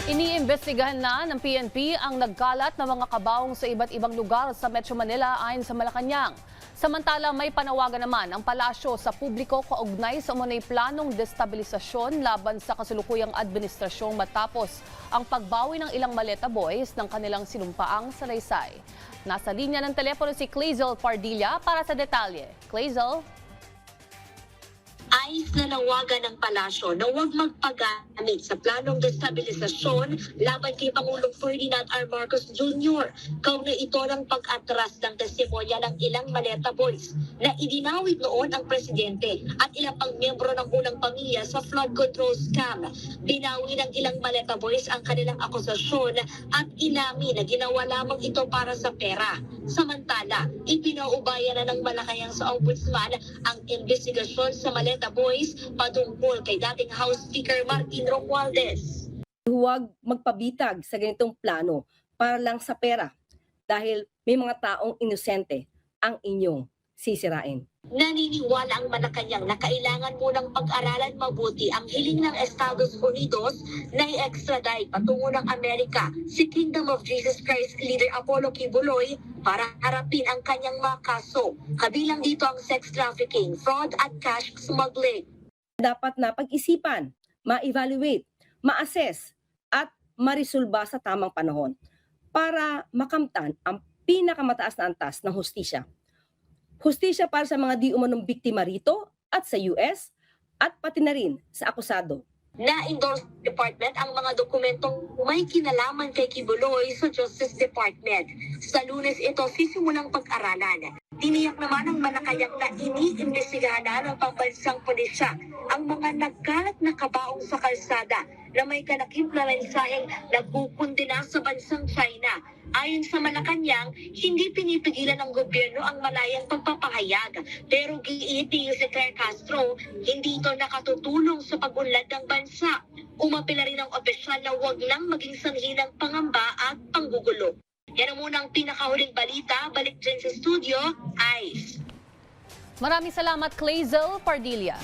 Iniimbestigahan na ng PNP ang nagkalat na mga kabaong sa iba't ibang lugar sa Metro Manila ayon sa Malacanang. Samantala, may panawagan naman ang palasyo sa publiko kaugnay sa umunay planong destabilisasyon laban sa kasulukuyang administrasyong matapos ang pagbawi ng ilang maleta boys ng kanilang sinumpaang salaysay. Nasa linya ng telepono si Clazel Pardilla para sa detalye. Clazel? Ayos na nawagan ng palasyo na huwag magpagamit sa planong destabilisasyon laban kay Pangulong Ferdinand R. Marcos Jr. Kaugnay ito ng pag-atras ng testimonya ng ilang maleta boys na idinawit noon ang presidente at ilang pang miyembro ng unang pamilya sa flood control scam. Binawi ng ilang maleta boys ang kanilang akusasyon at inamin na ginawa lamang ito para sa pera. Samantala, ipinaubaya na ng Malacanang sa Ombudsman ang investigasyon sa maleta boys patungkol kay dating House Speaker Martin Romualdez. Huwag magpabitag sa ganitong plano para lang sa pera dahil may mga taong inosente ang inyong sisirain. Naniniwala ang Malacanang na kailangan munang pag-aralan mabuti ang hiling ng Estados Unidos na i-extradite patungo ng Amerika si Kingdom of Jesus Christ leader Apollo Kibuloy para harapin ang kanyang mga kaso. Kabilang dito ang sex trafficking, fraud at cash smuggling. Dapat na pag-isipan, ma-evaluate, ma-assess at marisolba sa tamang panahon para makamtan ang pinakamataas na antas ng hustisya. Hustisya para sa mga di umanong biktima rito at sa US at pati na rin sa akusado. Na-endorse ng department ang mga dokumentong may kinalaman kay Kibuloy sa Justice Department. Sa Lunes ito sisimulang pag-aralan. Tiniyak naman ng Malacanang na iniimbestigahan na ng pambansang pulisya ang mga nagkalat na kabaong sa kalsada na may kanakip na mensaheng nagkukundina sa bansang China. Ayon sa Malacanang, hindi pinipigilan ng gobyerno ang malayang pagpapahayag. Pero giiti si Claire Castro, hindi ito nakatutulong sa pag-unlad ng bansa. Umapila rin ang opisyal na huwag lang maging sanhi ng pangamba at panggugulo. Yan ang munang pinakahuling balita. Balik dyan sa studio, Ice. Maraming salamat, Clazel Pardilla.